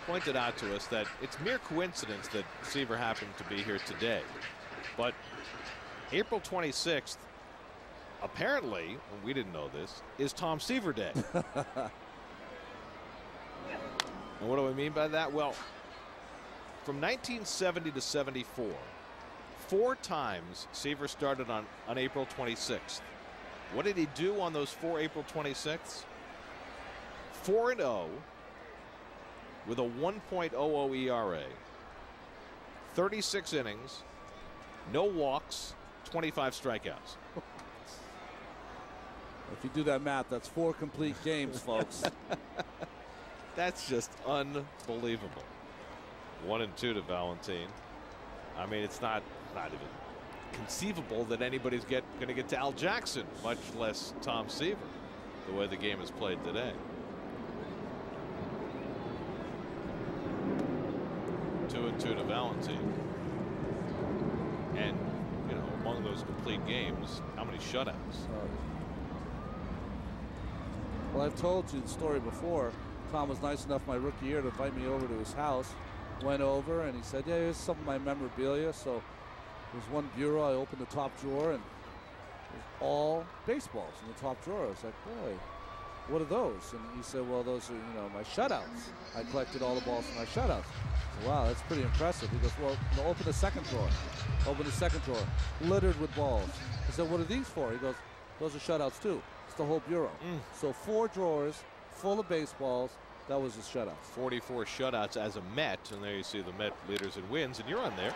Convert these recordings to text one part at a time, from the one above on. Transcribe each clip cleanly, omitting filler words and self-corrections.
pointed out to us that it's mere coincidence that Seaver happened to be here today. But April 26th, apparently, and we didn't know this, is Tom Seaver Day. And what do I mean by that? Well, from 1970 to 74, 4 times Seaver started on April 26th. What did he do on those 4 April 26ths? 4-0 with a 1.00 ERA, 36 innings, no walks, 25 strikeouts. If you do that math, that's 4 complete games, folks. That's just unbelievable. 1 and 2 to Valentin. I mean, it's not even conceivable that anybody's going to get to Al Jackson, much less Tom Seaver, the way the game is played today. 2 and 2 to Valentin. And, you know, among those complete games, how many shutouts? Well, I've told you the story before. Tom was nice enough my rookie year to invite me over to his house. Went over and he said, yeah, here's some of my memorabilia. So there's one bureau. I opened the top drawer and there's all baseballs in the top drawer. I was like, boy, what are those? And he said, well, those are, you know, my shutouts. I collected all the balls from my shutouts. Said, wow, that's pretty impressive. He goes, well, open the second drawer. Open the second drawer, littered with balls. I said, what are these for? He goes, those are shutouts too. It's the whole bureau. So 4 drawers full of baseballs. That was his shutout. 44 shutouts as a Met, and there you see the Met leaders in wins, and you're on there.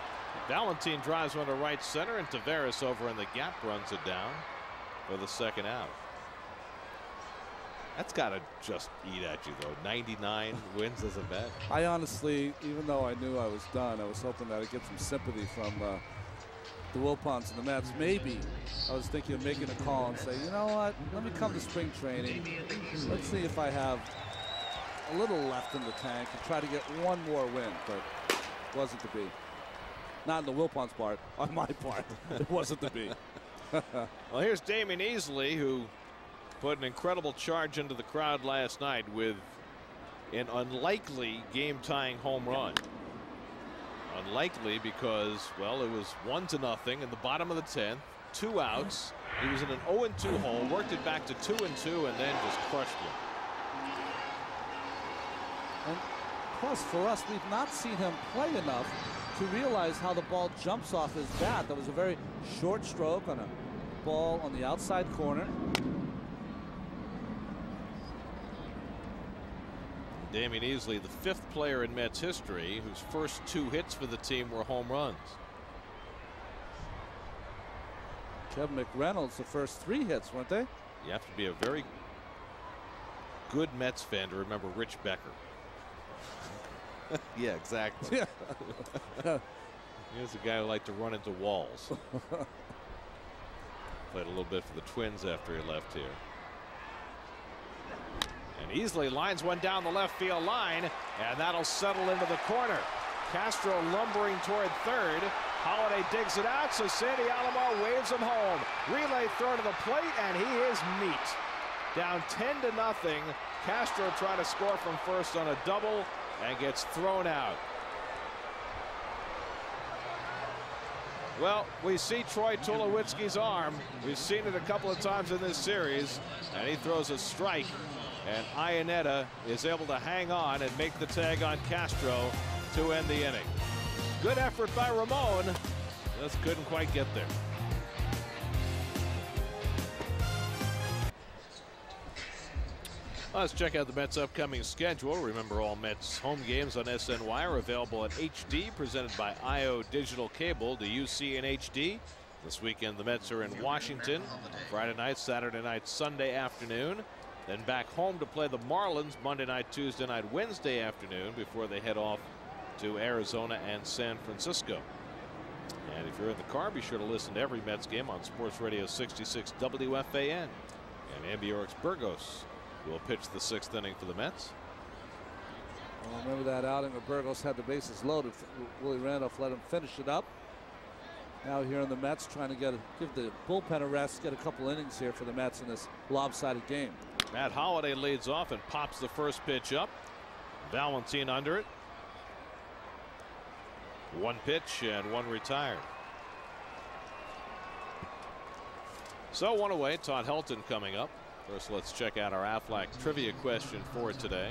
Valentin drives one to right center, and Taveras over in the gap runs it down for the second out. That's got to just eat at you, though. 99 wins as a Met. I honestly, even though I knew I was done, I was hoping that I'd get some sympathy from the Wilpons and the Mets. Maybe I was thinking of making a call and say, you know what, let me come to spring training. Let's see if I have a little left in the tank and try to get one more win, but it wasn't to be. Not in the Wilpons part, on my part. It wasn't to be. Well, here's Damian Easley, who put an incredible charge into the crowd last night with an unlikely game-tying home run. Unlikely because, well, it was 1-0 in the bottom of the 10th, 2 outs. He was in an 0-2 hole, worked it back to 2-2, and then just crushed it. And plus, for us, we've not seen him play enough to realize how the ball jumps off his bat. That was a very short stroke on a ball on the outside corner. Damian Easley, the 5th player in Mets history whose first 2 hits for the team were home runs. Kevin McReynolds, the first 3 hits, weren't they? You have to be a very good Mets fan to remember Rich Becker. Yeah, exactly. Yeah. He's a guy who liked to run into walls. Played a little bit for the Twins after he left here. And Easley lines one down the left field line, and that'll settle into the corner. Castro lumbering toward third. Holiday digs it out, so Sandy Alomar waves him home. Relay throw to the plate, and he is meat. Down 10-0. Castro trying to score from first on a double and gets thrown out. Well, we see Troy Tulowitzki's arm. We've seen it a couple of times in this series, and he throws a strike. And Iannetta is able to hang on and make the tag on Castro to end the inning. Good effort by Ramon. Just couldn't quite get there. Let's check out the Mets' upcoming schedule. Remember, all Mets home games on SNY are available in HD, presented by IO Digital Cable to UC in HD. This weekend, the Mets are in Washington Friday night, Saturday night, Sunday afternoon. Then back home to play the Marlins Monday night, Tuesday night, Wednesday afternoon before they head off to Arizona and San Francisco. And if you're in the car, be sure to listen to every Mets game on Sports Radio 66 WFAN. And Ambiorix Burgos will pitch the 6th inning for the Mets. Well, remember that outing where Burgos had the bases loaded. Willie Randolph let him finish it up. Now here in the Mets, trying to give the bullpen a rest, get a couple innings here for the Mets in this lopsided game. Matt Holliday leads off and pops the first pitch up. Valentin under it. One pitch and one retired. So one away. Todd Helton coming up. First, let's check out our Aflac trivia question for today.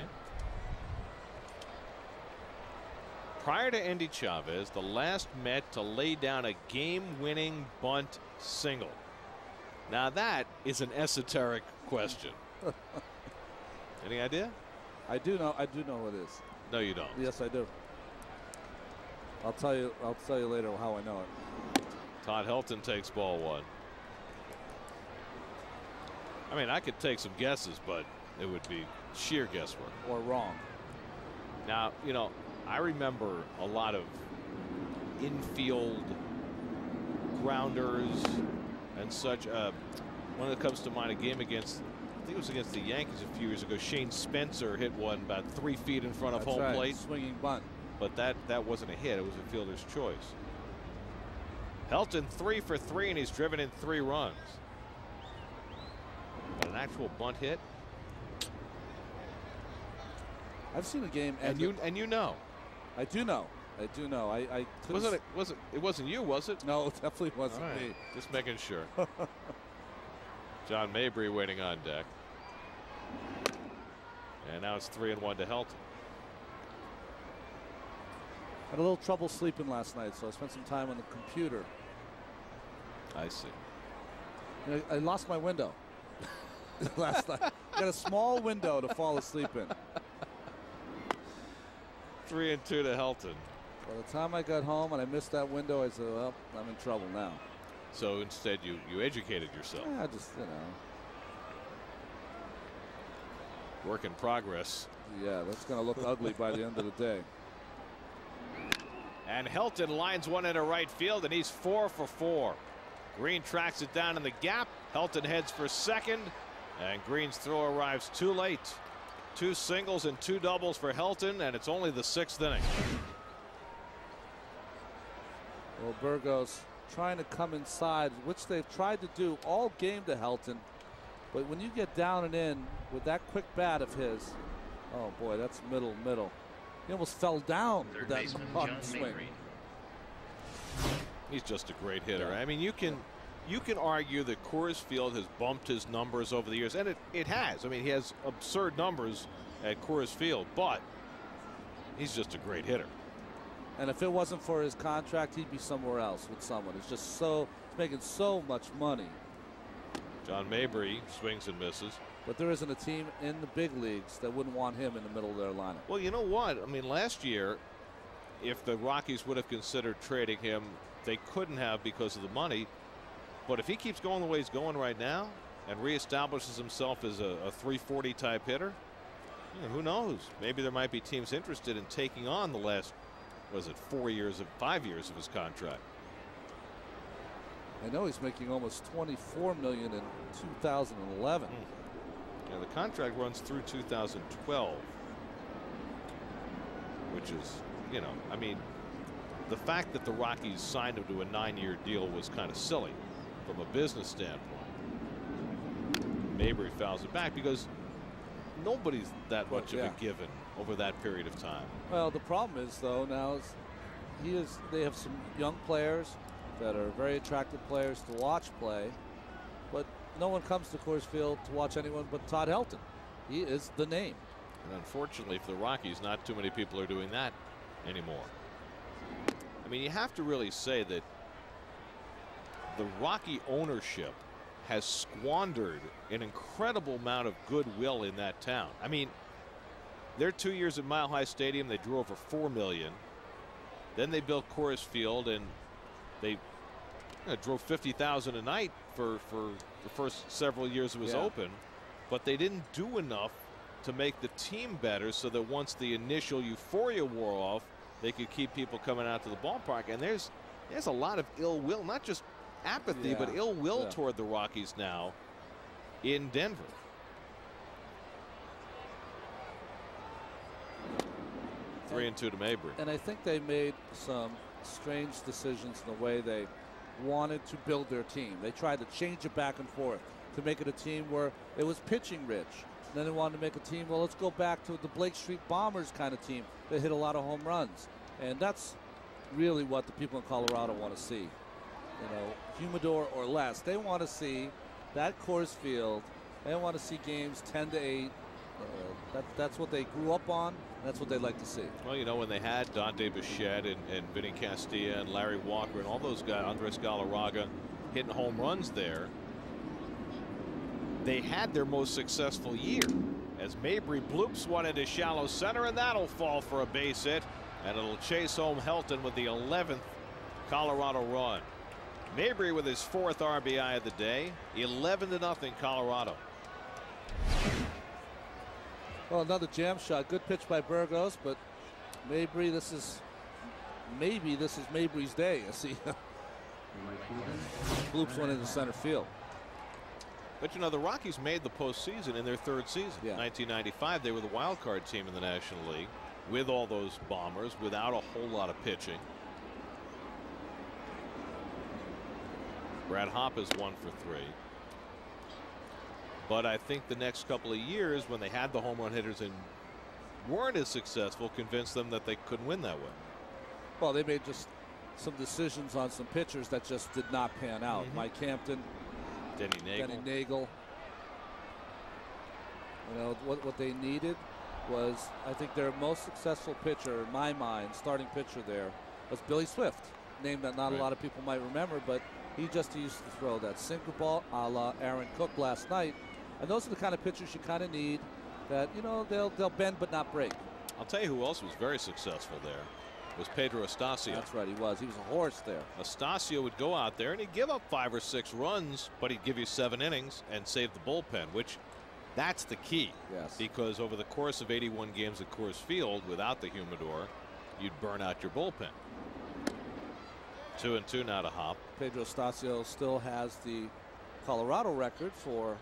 Prior to Endy Chavez, the last Met to lay down a game-winning bunt single. Now that is an esoteric question. Any idea? I do know what it is. No, you don't. Yes, I do. I'll tell you later how I know it. Todd Helton takes ball one. I mean, I could take some guesses, but it would be sheer guesswork. Or wrong. Now, you know, I remember a lot of infield grounders and such. One that comes to mind, a game against, I think it was against the Yankees a few years ago. Shane Spencer hit one about 3 feet in front of home plate. Swinging bunt. But that wasn't a hit. It was a fielder's choice. Helton 3 for 3, and he's driven in 3 runs. But an actual bunt hit. I've seen a game, and you know. I do know. It wasn't you, was it? No, it definitely wasn't me. Just making sure. John Mabry waiting on deck. And now it's 3-1 to Helton. Had a little trouble sleeping last night, so I spent some time on the computer. I see. And I lost my window last night. Got a small window to fall asleep in. 3-2 to Helton. By the time I got home and I missed that window, I said, well, I'm in trouble now. So instead you educated yourself. Yeah, I just, Work in progress. Yeah, that's going to look ugly by the end of the day. And Helton lines one into right field, and he's 4 for 4. Green tracks it down in the gap. Helton heads for second, and Green's throw arrives too late. 2 singles and 2 doubles for Helton, and it's only the 6th inning. Well, Burgos trying to come inside, which they've tried to do all game to Helton. But when you get down and in with that quick bat of his, oh boy, that's middle. He almost fell down with that hard swing. He's just a great hitter. I mean, you can argue that Coors Field has bumped his numbers over the years, and it has. I mean, he has absurd numbers at Coors Field, but he's just a great hitter. And if it wasn't for his contract, he'd be somewhere else with someone. It's just he's making so much money. John Mabry swings and misses. But there isn't a team in the big leagues that wouldn't want him in the middle of their lineup. Well, you know what? I mean, last year, if the Rockies would have considered trading him, they couldn't have because of the money. But if he keeps going the way he's going right now and reestablishes himself as a 340 type hitter, who knows? Maybe there might be teams interested in taking on the last, 5 years of his contract. I know he's making almost $24 million in 2011. Yeah, the contract runs through 2012, which is, I mean, the fact that the Rockies signed him to a 9-year deal was kind of silly from a business standpoint. Mabry fouls it back because nobody's that much of a given over that period of time. Well, the problem is, though, now they have some young players that are very attractive players to watch play, but no one comes to Coors Field to watch anyone but Todd Helton. He is the name. And unfortunately for the Rockies, not too many people are doing that anymore. I mean, you have to really say that the Rocky ownership has squandered an incredible amount of goodwill in that town. I mean, their 2 years at Mile High Stadium, they drew over 4 million. Then they built Coors Field, and they drove 50,000 a night for the first several years it was open. But they didn't do enough to make the team better so that once the initial euphoria wore off, they could keep people coming out to the ballpark. And there's a lot of ill will, not just apathy, but ill will toward the Rockies now in Denver. Three and two to Mabry. And I think they made some strange decisions in the way they wanted to build their team. They tried to change it back and forth to make it a team where it was pitching rich. Then they wanted to make a team, well, let's go back to the Blake Street Bombers kind of team that hit a lot of home runs. And that's really what the people in Colorado want to see. You know, humidor or less. They want to see that Coors Field. They want to see games 10-8. That's what they grew up on. That's what they like to see. Well, you know, when they had Dante Bichette and Vinny Castilla and Larry Walker and all those guys, Andres Galarraga, hitting home runs there, they had their most successful year as Mabry bloops one into shallow center, and that'll fall for a base hit, and it'll chase home Helton with the 11th Colorado run. Mabry with his 4th RBI of the day. 11-0 Colorado. Well, another jam shot. Good pitch by Burgos, but Mabry, this is Mabry's day. I see. Bloops one into center field. But you know, the Rockies made the postseason in their 3rd season. Yeah. 1995, they were the wild card team in the National League with all those bombers, without a whole lot of pitching. Brad Hopp is 1 for 3. But I think the next couple of years, when they had the home run hitters and weren't as successful, convinced them that they couldn't win that way. Well, they made just some decisions on some pitchers that just did not pan out. Mike Hampton, Denny Nagel. You know, what they needed was, I think their most successful pitcher, in my mind, starting pitcher there, was Billy Swift. Name that not a lot of people might remember, but he just used to throw that sinker ball a la Aaron Cook last night. And those are the kind of pitchers you kind of need, that, you know, they'll bend but not break. I'll tell you who else was very successful there was Pedro Astacio. That's right, he was. He was a horse there. Astacio would go out there and he'd give up 5 or 6 runs, but he'd give you 7 innings and save the bullpen, which that's the key. Yes. Because over the course of 81 games at Coors Field without the humidor, you'd burn out your bullpen. 2-2 now to Hopp. Pedro Astacio still has the Colorado record for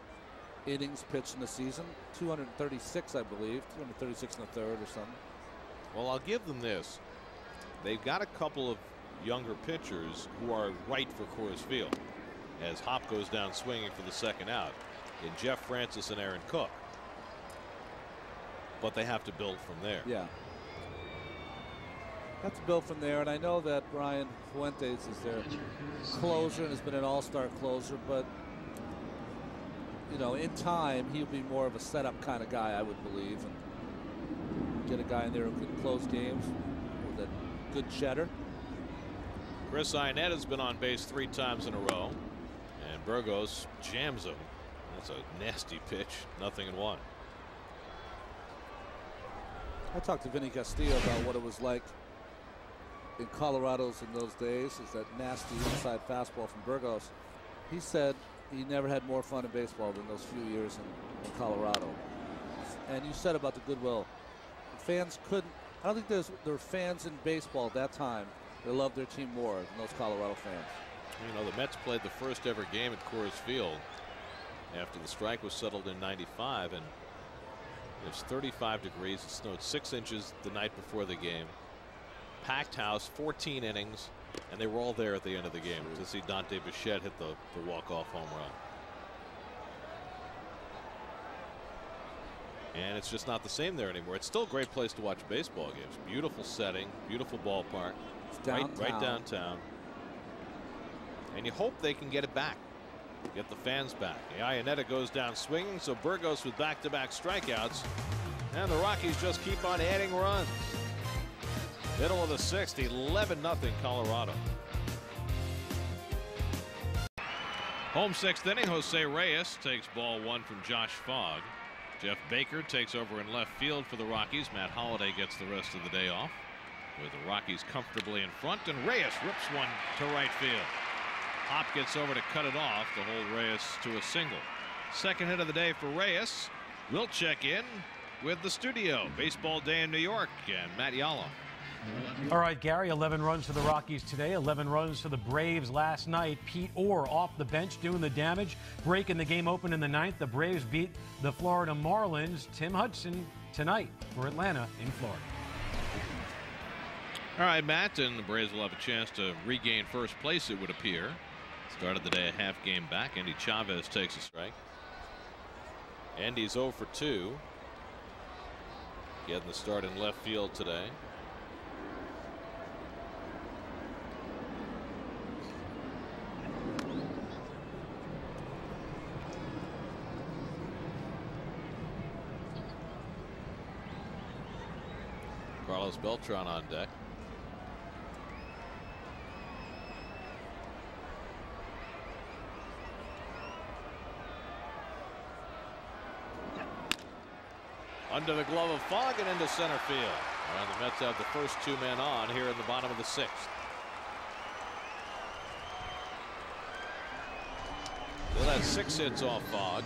innings pitched in the season. 236, I believe. 236 in the 3rd or something. Well, I'll give them this. They've got a couple of younger pitchers who are right for Coors Field as Hopp goes down swinging for the 2nd out in Jeff Francis and Aaron Cook. But they have to build from there. Yeah. Have to build from there, and I know that Brian Fuentes is their closer and has been an all-star closer, but you know, in time he'll be more of a setup kind of guy, I would believe, and get a guy in there who can close games with a good cheddar. Chris Ionette has been on base 3 times in a row, and Burgos jams him. That's a nasty pitch. 0-1. I talked to Vinny Castillo about what it was like in Colorado's in those days, is that nasty inside fastball from Burgos. He said he never had more fun in baseball than those few years in Colorado. And you said about the goodwill. Fans couldn't, I don't think there were fans in baseball at that time that loved their team more than those Colorado fans. You know, the Mets played the first ever game at Coors Field after the strike was settled in '95, and it was 35 degrees. It snowed 6 inches the night before the game. Packed house, 14 innings, and they were all there at the end of the game to see Dante Bichette hit the walk-off home run. And it's just not the same there anymore. It's still a great place to watch baseball games. Beautiful setting, beautiful ballpark, right downtown. And you hope they can get it back, get the fans back. Ionetta goes down swinging, so Burgos with back-to-back strikeouts, and the Rockies just keep on adding runs. Middle of the 6th, 11-0 Colorado. Home 6th inning, Jose Reyes takes ball 1 from Josh Fogg. Jeff Baker takes over in left field for the Rockies. Matt Holliday gets the rest of the day off, with the Rockies comfortably in front, and Reyes rips one to right field. Hopp gets over to cut it off to hold Reyes to a single. 2nd hit of the day for Reyes. We'll check in with the studio. Baseball Day in New York and Matt Yalla. All right, Gary, 11 runs for the Rockies today, 11 runs for the Braves last night. Pete Orr off the bench doing the damage, breaking the game open in the 9th. The Braves beat the Florida Marlins. Tim Hudson tonight for Atlanta in Florida. All right, Matt, and the Braves will have a chance to regain first place, it would appear. Started the day a half game back. Andy Chavez takes a strike. Andy's 0 for 2. Getting the start in left field today. Carlos Beltran on deck. Under the glove of Fogg and into center field. And the Mets have the first 2 men on here in the bottom of the 6th. So that's 6 hits off Fogg.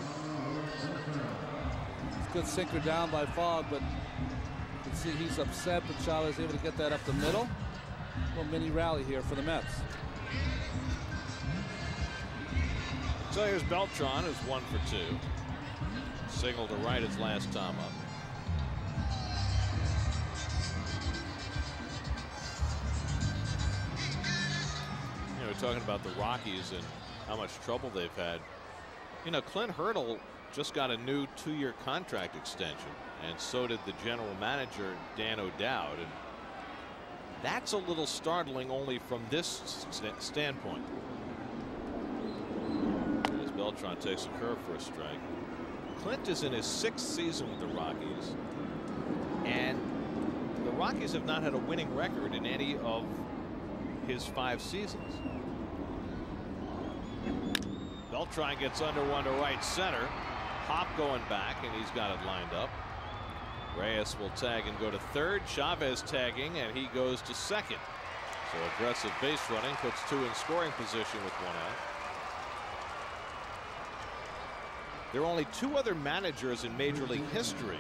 It's a good sinker down by Fogg, but you can see he's upset, but Chavez able to get that up the middle. A little mini rally here for the Mets. So here's Beltran, who's 1 for 2. Single to right his last time up. You know, we're talking about the Rockies and how much trouble they've had. You know, Clint Hurdle just got a new 2-year contract extension, and so did the general manager, Dan O'Dowd. And that's a little startling only from this standpoint. As Beltran takes a curve for a strike. Clint is in his 6th season with the Rockies, and the Rockies have not had a winning record in any of his 5 seasons. Beltran gets under one to right center. Hop going back, and he's got it lined up. Reyes will tag and go to third. Chavez tagging, and he goes to second. So aggressive base running puts 2 in scoring position with 1 out. There are only 2 other managers in Major League history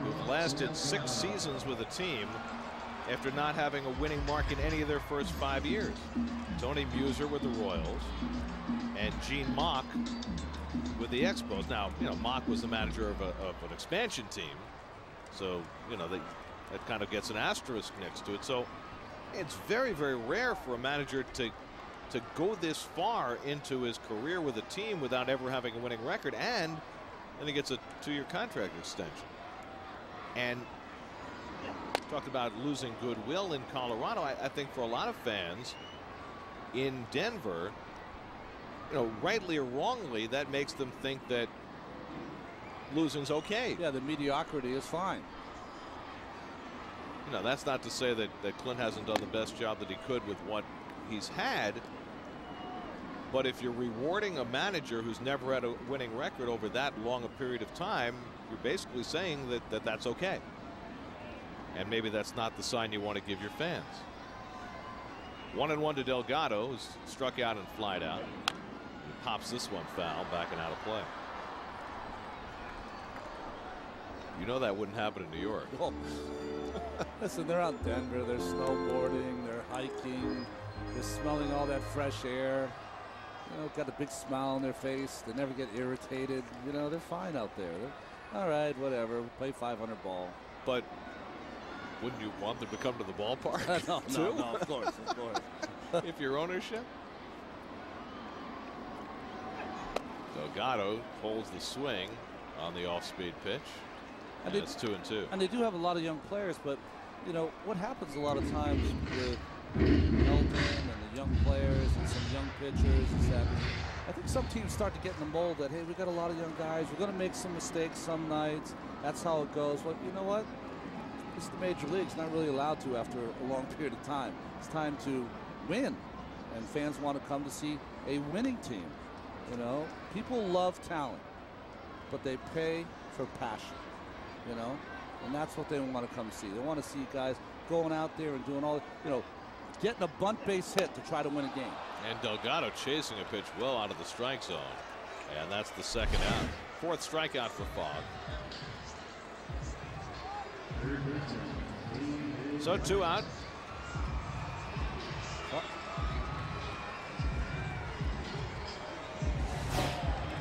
who've lasted 6 seasons with a team after not having a winning mark in any of their first 5 years. Tony Muser with the Royals and Gene Mauch with the Expos. Now, you know, Mauch was the manager of an expansion team, so you know that kind of gets an asterisk next to it. So it's very, very rare for a manager to go this far into his career with a team without ever having a winning record, and then he gets a 2-year contract extension. And talked about losing goodwill in Colorado. I think for a lot of fans in Denver, you know, rightly or wrongly, that makes them think that losing's okay. Yeah, the mediocrity is fine. You know, that's not to say that Clint hasn't done the best job that he could with what he's had. But if you're rewarding a manager who's never had a winning record over that long a period of time, you're basically saying that that's okay. And maybe that's not the sign you want to give your fans. 1-1 to Delgado, who's struck out and flied out. He pops this one foul, backing out of play. You know that wouldn't happen in New York. Oh. Listen, they're out in Denver. They're snowboarding. They're hiking. They're smelling all that fresh air. You know, got a big smile on their face. They never get irritated. You know, they're fine out there. They're, all right, whatever. We'll play 500 ball. But wouldn't you want them to come to the ballpark? No, of course, of course. If your ownership. Delgado holds the swing on the off-speed pitch. And it's 2-2. And they do have a lot of young players, but you know what happens a lot of times with Elton and the young players and some young pitchers is that I think some teams start to get in the mold that, hey, we got a lot of young guys, we're going to make some mistakes some nights. That's how it goes. Well, you know what? This is the major leagues, not really allowed to after a long period of time. It's time to win, and fans want to come to see a winning team. You know, people love talent, but they pay for passion. You know, and that's what they want to come see. They want to see guys going out there and doing all, you know, getting a bunt base hit to try to win a game. And Delgado chasing a pitch well out of the strike zone, and that's the second out. 4th strikeout for Fogg. So 2 out.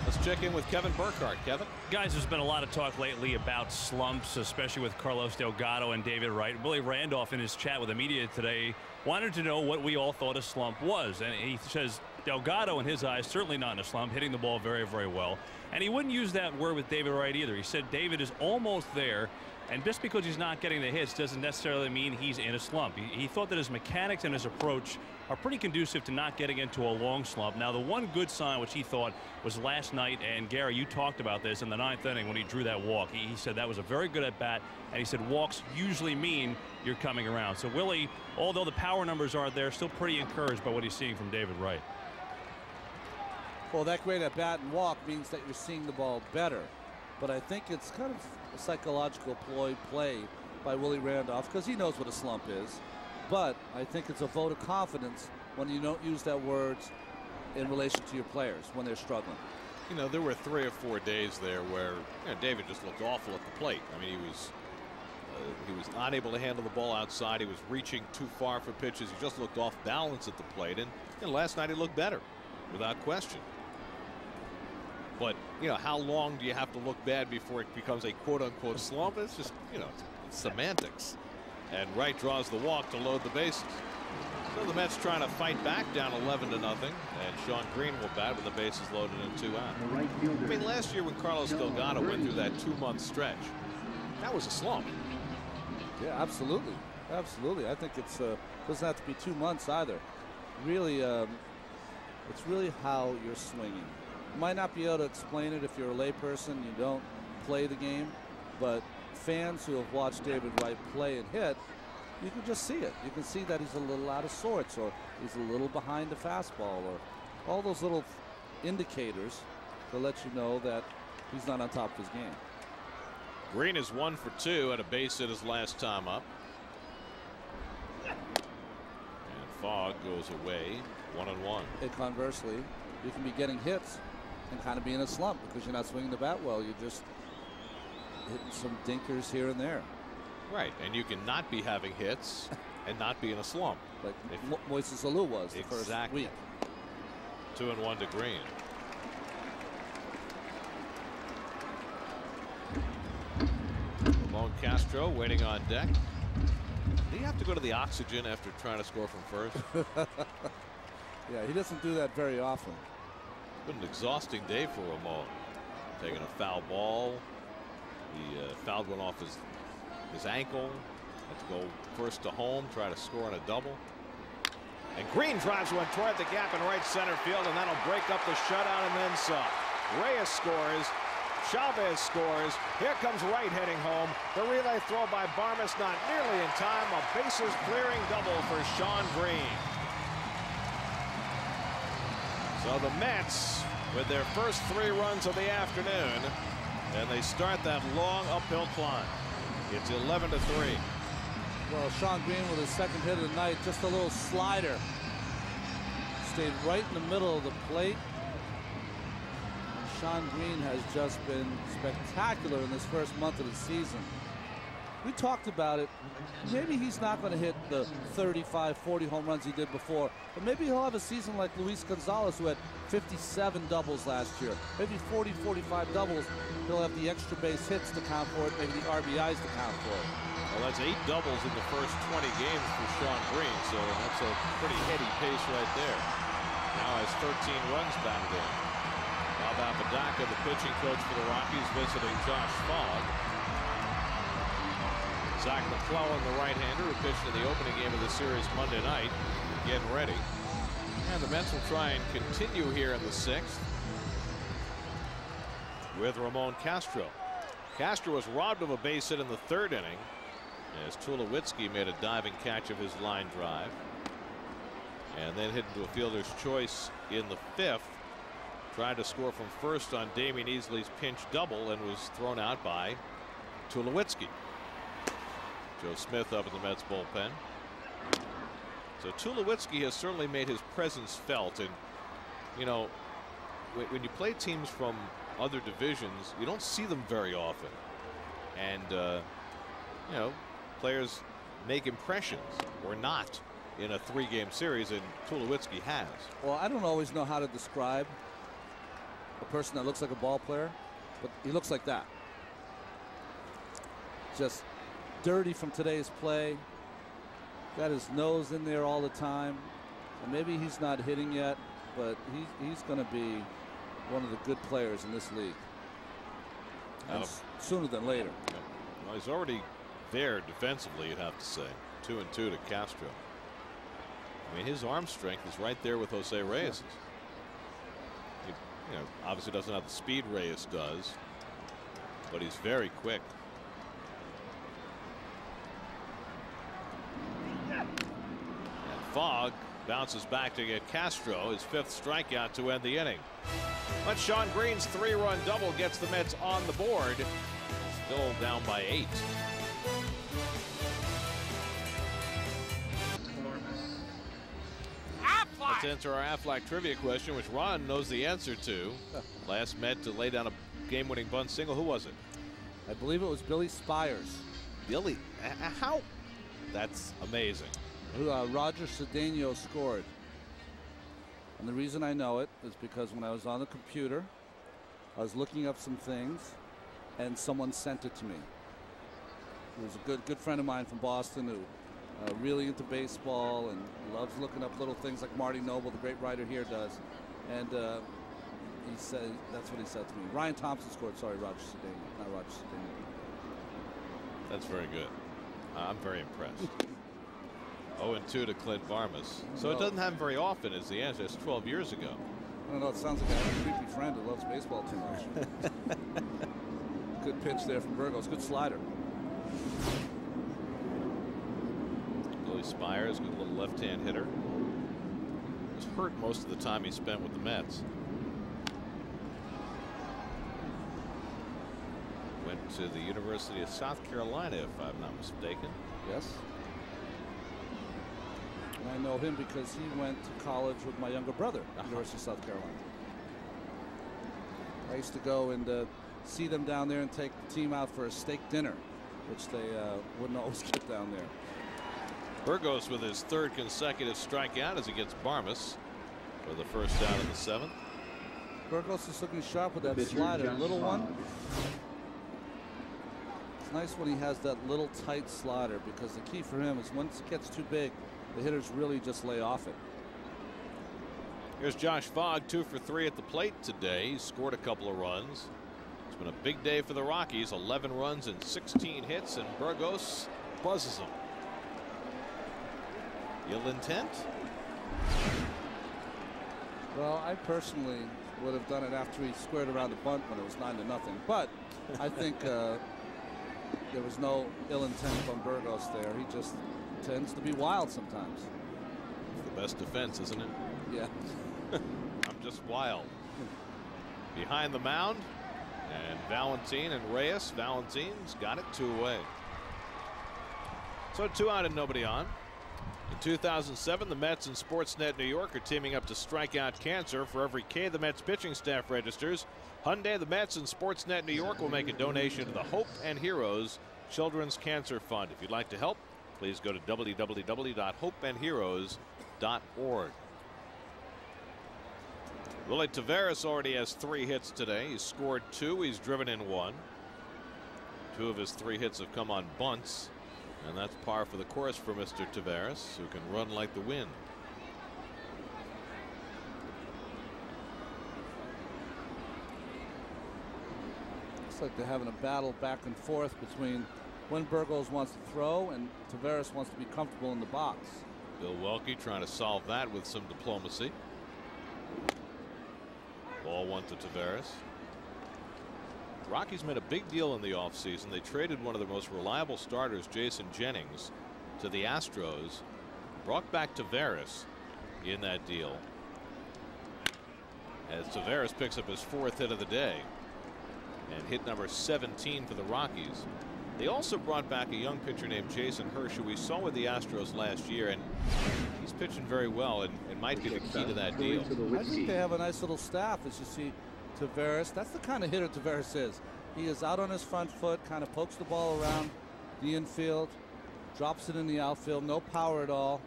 Let's check in with Kevin Burkhardt. Kevin? Guys, there's been a lot of talk lately about slumps, especially with Carlos Delgado and David Wright. Willie Randolph, in his chat with the media today, wanted to know what we all thought a slump was. And he says Delgado, in his eyes, certainly not in a slump, hitting the ball very, very well. And he wouldn't use that word with David Wright either. He said David is almost there. And just because he's not getting the hits doesn't necessarily mean he's in a slump. He thought that his mechanics and his approach are pretty conducive to not getting into a long slump. Now, the one good sign which he thought was last night, and Gary, you talked about this in the 9th inning when he drew that walk. He said that was a very good at bat, and he said walks usually mean you're coming around. So Willie, although the power numbers aren't there, still pretty encouraged by what he's seeing from David Wright. Well, that great at bat and walk means that you're seeing the ball better. But I think it's kind of a psychological play by Willie Randolph because he knows what a slump is. But I think it's a vote of confidence when you don't use that word in relation to your players when they're struggling. You know, there were 3 or 4 days there where David just looked awful at the plate. I mean, he was not able to handle the ball outside. He was reaching too far for pitches. He just looked off balance at the plate. And last night he looked better, without question. But, how long do you have to look bad before it becomes a quote-unquote slump? It's just, it's semantics. And Wright draws the walk to load the bases. So the Mets trying to fight back down 11-0. And Sean Green will bat with the bases loaded and 2 out. I mean, last year when Carlos Delgado went through that 2-month stretch, that was a slump. Yeah, absolutely. Absolutely. I think it's doesn't have to be 2 months either. Really, it's really how you're swinging. You might not be able to explain it if you're a layperson, you don't play the game, but fans who have watched David Wright play and hit, you can just see it. You can see that he's a little out of sorts, or he's a little behind the fastball, or all those little indicators to let you know that he's not on top of his game. Green is 1 for 2 at a base hit his last time up. And Fogg goes away 1-1. And conversely, you can be getting hits and kind of be in a slump because you're not swinging the bat well. You're just hitting some dinkers here and there. Right, and you can not be having hits and not be in a slump. Like Moises Alou was the first week. 2-1 to Green. Ramon Castro waiting on deck. Do you have to go to the oxygen after trying to score from first? Yeah, he doesn't do that very often. It's been an exhausting day for Ramon. Taking a foul ball. He fouled one off his ankle. Had to go first to home, try to score on a double. And Green drives one toward the gap in right center field, and that'll break up the shutout and then some. Reyes scores. Chavez scores. Here comes Wright heading home. The relay throw by Barmes not nearly in time. A bases clearing double for Sean Green. So the Mets with their first 3 runs of the afternoon, and they start that long uphill climb. It's 11-3. Well, Sean Green with his second hit of the night, just a little slider. Stayed right in the middle of the plate. Sean Green has just been spectacular in this first month of the season. We talked about it. Maybe he's not going to hit the 35, 40 home runs he did before, but maybe he'll have a season like Luis Gonzalez, who had 57 doubles last year. Maybe 40, 45 doubles. He'll have the extra base hits to count for it, maybe the RBIs to count for it. Well, that's 8 doubles in the first 20 games for Sean Green, so that's a pretty heady pace right there. Now has 13 runs batted in. Bob Apodaca, the pitching coach for the Rockies, visiting Josh Fogg. Zach McClellan, the right-hander, who pitched in the opening game of the series Monday night, getting ready. And the Mets will try and continue here in the 6th with Ramon Castro. Castro was robbed of a base hit in the 3rd inning as Tulowitzki made a diving catch of his line drive, and then hit into a fielder's choice in the 5th. Tried to score from first on Damian Easley's pinch double and was thrown out by Tulowitzki. Joe Smith up in the Mets bullpen. So Tulowitzki has certainly made his presence felt, and when you play teams from other divisions, you don't see them very often, and players make impressions or not in a 3-game series, and Tulowitzki has. Well, I don't always know how to describe a person that looks like a ball player, but he looks like that. Just dirty from today's play. Got his nose in there all the time. And maybe he's not hitting yet, but he's going to be one of the good players in this league. And sooner than later. Well, he's already there defensively, you'd have to say. 2-2 to Castro. I mean, his arm strength is right there with Jose Reyes. He, obviously doesn't have the speed Reyes does, but he's very quick. And Fogg bounces back to get Castro, his 5th strikeout to end the inning. But Sean Green's 3-run double gets the Mets on the board. Still down by 8. Let's enter our Aflac trivia question, which Ron knows the answer to. Last Met to lay down a game-winning bunt single. Who was it? I believe it was Billy Spires. Billy? How? That's amazing. Roger Cedeno scored. And the reason I know it is because when I was on the computer, I was looking up some things, and someone sent it to me. It was a good friend of mine from Boston who really into baseball and loves looking up little things like Marty Noble, the great writer here, does. And he said, that's what he said to me. Ryan Thompson scored. Sorry, Roger Cedeno, not Roger Cedeno. That's very good. I'm very impressed. 0-2 to Clint Varmus. So it doesn't happen very often is the answer. It's 12 years ago. I don't know. It sounds like I have a creepy friend who loves baseball too much. Good pitch there from Burgos. Good slider. Billy Spires, good little left-hand hitter. Was hurt most of the time he spent with the Mets. Went to the University of South Carolina, if I'm not mistaken. Yes. I know him because he went to college with my younger brother at University of South Carolina. I used to go and see them down there and take the team out for a steak dinner, which they wouldn't always get down there. Burgos with his 3rd consecutive strikeout as he gets Barmas for the first out of the 7th. Burgos is looking sharp with that slider, little one. It's nice when he has that little tight slider because the key for him is once it gets too big, the hitters really just lay off it. Here's Josh Fogg, 2 for 3 at the plate today. He scored a couple of runs. It's been a big day for the Rockies. 11 runs and 16 hits, and Burgos buzzes them. Ill intent? Well, I personally would have done it after he squared around the bunt when it was 9-0. But I think there was no ill intent on Burgos there. He just tends to be wild sometimes. It's the best defense, isn't it? Yeah. I'm just wild. Behind the mound, and Valentin and Reyes. Valentin's got it 2 away. So 2 out and nobody on. In 2007, the Mets and Sportsnet New York are teaming up to strike out cancer. For every K the Mets pitching staff registers, Hyundai, the Mets, and Sportsnet New York will make a donation to the Hope and Heroes Children's Cancer Fund. If you'd like to help, please go to www.hopeandheroes.org. Willie Taveras already has 3 hits today. He's scored 2. He's driven in 1. 2 of his 3 hits have come on bunts. And that's par for the course for Mr. Taveras, who can run like the wind. Looks like they're having a battle back and forth between when Burgos wants to throw and Taveras wants to be comfortable in the box. Bill Welke trying to solve that with some diplomacy. Ball 1 to Taveras. Rockies made a big deal in the offseason. They traded one of their most reliable starters, Jason Jennings, to the Astros. Brought back Taveras in that deal. As Taveras picks up his 4th hit of the day and hit number 17 for the Rockies. They also brought back a young pitcher named Jason Hirsch, who we saw with the Astros last year, and he's pitching very well and might be the key to that deal. I think they have a nice little staff, as you see. Taveras, that's the kind of hitter Taveras is. He is out on his front foot, kind of pokes the ball around the infield, drops it in the outfield, no power at all.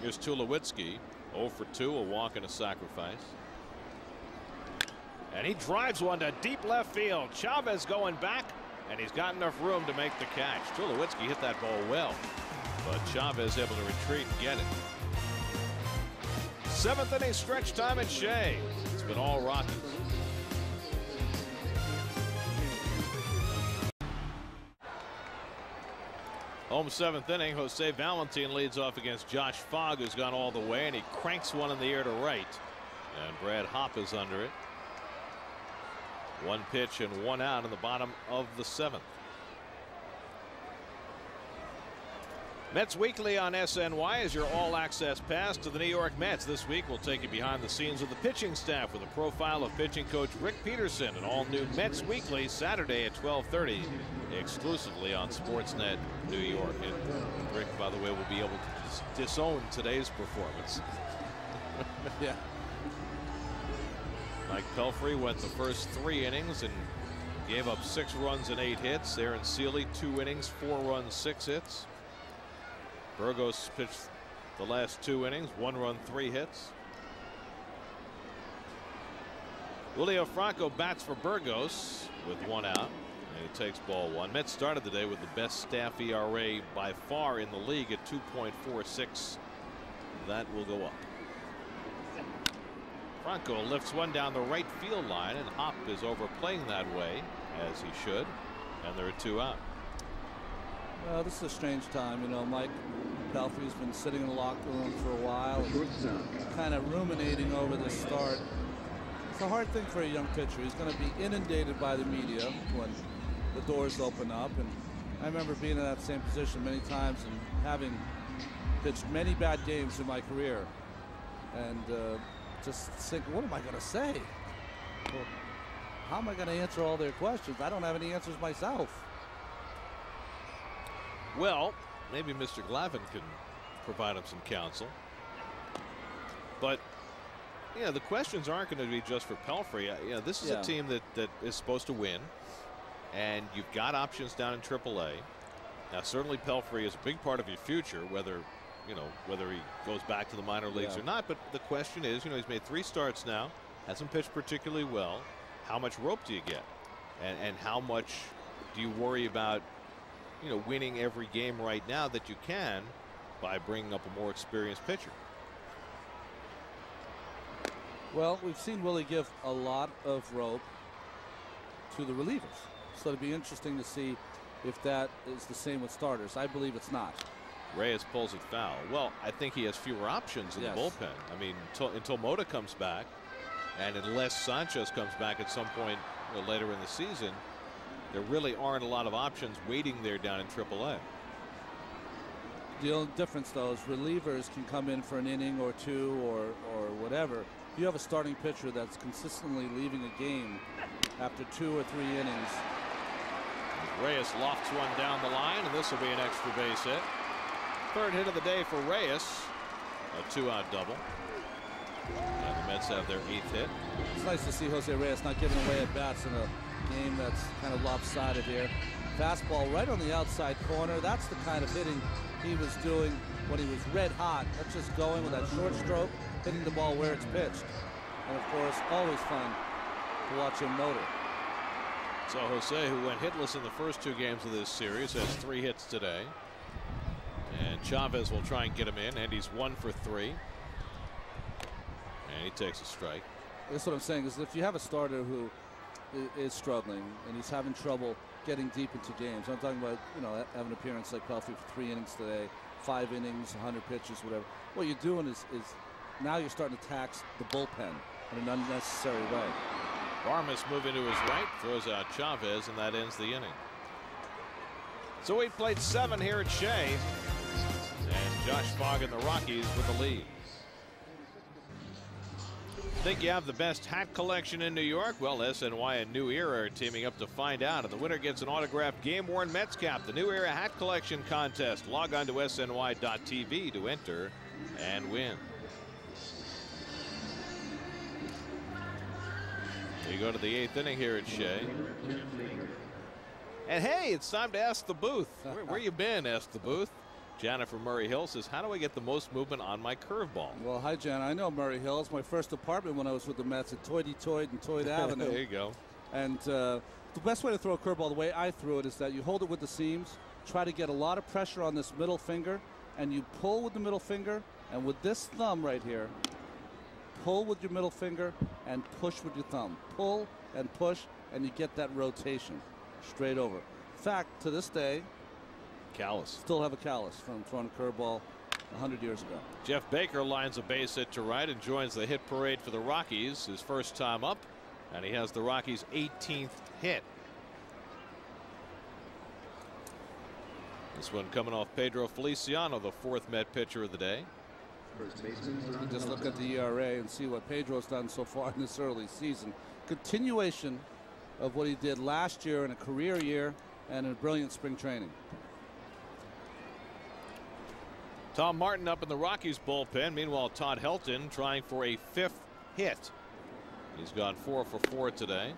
Here's Tulowitzki, 0 for 2, a walk and a sacrifice. And he drives one to deep left field. Chavez going back, and he's got enough room to make the catch. Tulowitzki hit that ball well, but Chavez able to retreat and get it. 7th inning stretch time at Shea. It's been all Rockies. Home 7th inning. Jose Valentin leads off against Josh Fogg, who's gone all the way, and he cranks one in the air to right. And Brad Hopp is under it. 1 pitch and 1 out in the bottom of the 7th. Mets Weekly on SNY is your all-access pass to the New York Mets. This week we'll take you behind the scenes of the pitching staff with a profile of pitching coach Rick Peterson. An all-new Mets Weekly Saturday at 12:30 exclusively on Sportsnet New York. And Rick, by the way, will be able to disown today's performance. Yeah. Mike Pelfrey went the first 3 innings and gave up 6 runs and 8 hits. Aaron Seeley 2 innings, 4 runs, 6 hits. Burgos pitched the last 2 innings, 1 run, 3 hits. Julio Franco bats for Burgos with 1 out, and he takes ball 1. Mets started the day with the best staff ERA by far in the league at 2.46. That will go up. Franco lifts one down the right field line, and Hopp is overplaying that way, as he should, and there are 2 out. Well, this is a strange time. You know, Mike Pelfrey's been sitting in the locker room for a while and kind of ruminating over this start. It's a hard thing for a young pitcher. He's going to be inundated by the media when the doors open up. And I remember being in that same position many times and having pitched many bad games in my career. And just thinking, what am I going to say? Well, how am I going to answer all their questions? I don't have any answers myself. Well, maybe Mr. Glavine can provide him some counsel. But, you know, the questions aren't going to be just for Pelfrey. You know, this is a team that is supposed to win, and you've got options down in AAA. Now, certainly Pelfrey is a big part of your future, whether he goes back to the minor leagues or not. But the question is, you know, he's made 3 starts now, hasn't pitched particularly well. How much rope do you get? And how much do you worry about, you know, winning every game right now that you can by bringing up a more experienced pitcher? Well, we've seen Willie give a lot of rope to the relievers, so it'd be interesting to see if that is the same with starters. I believe it's not. Reyes pulls it foul. Well, I think he has fewer options in the bullpen. I mean, until Mota comes back, and unless Sanchez comes back at some point, you know, later in the season, there really aren't a lot of options waiting there down in AAA. The only difference, though, is relievers can come in for an inning or 2 or whatever. If you have a starting pitcher that's consistently leaving a game after 2 or 3 innings. Reyes lofts one down the line, and this will be an extra base hit. 3rd hit of the day for Reyes. A 2-out double. And the Mets have their 8th hit. It's nice to see Jose Reyes not giving away at bats in a game that's kind of lopsided here. Fastball right on the outside corner. That's the kind of hitting he was doing when he was red hot. That's just going with that short stroke, hitting the ball where it's pitched. And of course, always fun to watch him motor. So Jose, who went hitless in the first 2 games of this series, has 3 hits today. And Chavez will try and get him in, and he's 1 for 3. And he takes a strike. That's what I'm saying, is if you have a starter who is struggling and he's having trouble getting deep into games. I'm talking about, you know, having an appearance like Pelfrey for 3 innings today, 5 innings, 100 pitches, whatever. What you're doing is now you're starting to tax the bullpen in an unnecessary way. Barmas moving to his right, throws out Chavez, and that ends the inning. So we played 7 here at Shea, and Josh Fogg and the Rockies with the lead. Think you have the best hat collection in New York? Well, SNY and New Era are teaming up to find out, and the winner gets an autographed game-worn Mets cap. The New Era Hat Collection Contest. Log on to SNY.TV to enter and win. We go to the 8th inning here at Shea. And hey, it's time to ask the booth. Where you been? Ask the booth. Janet from Murray Hill says, how do I get the most movement on my curveball? Well, hi, Janet. I know Murray Hill. It's my first apartment when I was with the Mets at Toyd and Toyd Avenue. There you go. And the best way to throw a curveball, the way I threw it, is that you hold it with the seams, try to get a lot of pressure on this middle finger, and you pull with the middle finger, and with this thumb right here, pull with your middle finger and push with your thumb. Pull and push, and you get that rotation straight over. In fact, to this day, Callus. Still have a callus from throwing a curveball 100 years ago. Jeff Baker lines a base hit to right and joins the hit parade for the Rockies. His first time up, and he has the Rockies' 18th hit. This one coming off Pedro Feliciano, the 4th Met pitcher of the day. You just look at the ERA and see what Pedro's done so far in this early season. Continuation of what he did last year in a career year and in a brilliant spring training. Tom Martin up in the Rockies bullpen. Meanwhile, Todd Helton trying for a 5th hit. He's gone 4 for 4 today.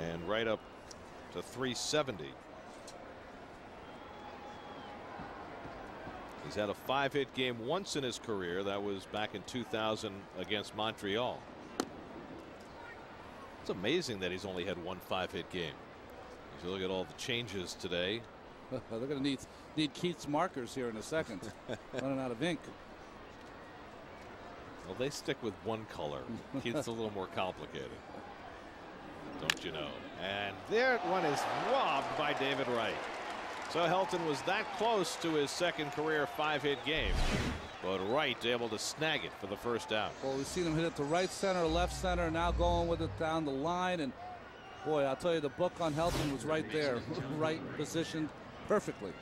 And right up to 370. He's had a 5-hit game once in his career. That was back in 2000 against Montreal. It's amazing that he's only had one 5-hit game. If you look at all the changes today. They're going to need Keith's markers here in a second. Running out of ink. Well, they stick with one color. Keith's a little more complicated. Don't you know? And there one is robbed by David Wright. So Helton was that close to his 2nd career 5-hit game, but Wright able to snag it for the first out. Well, we've seen him hit it to right center, left center, now going with it down the line. And boy, I'll tell you, the book on Helton was right there, right positioned perfectly.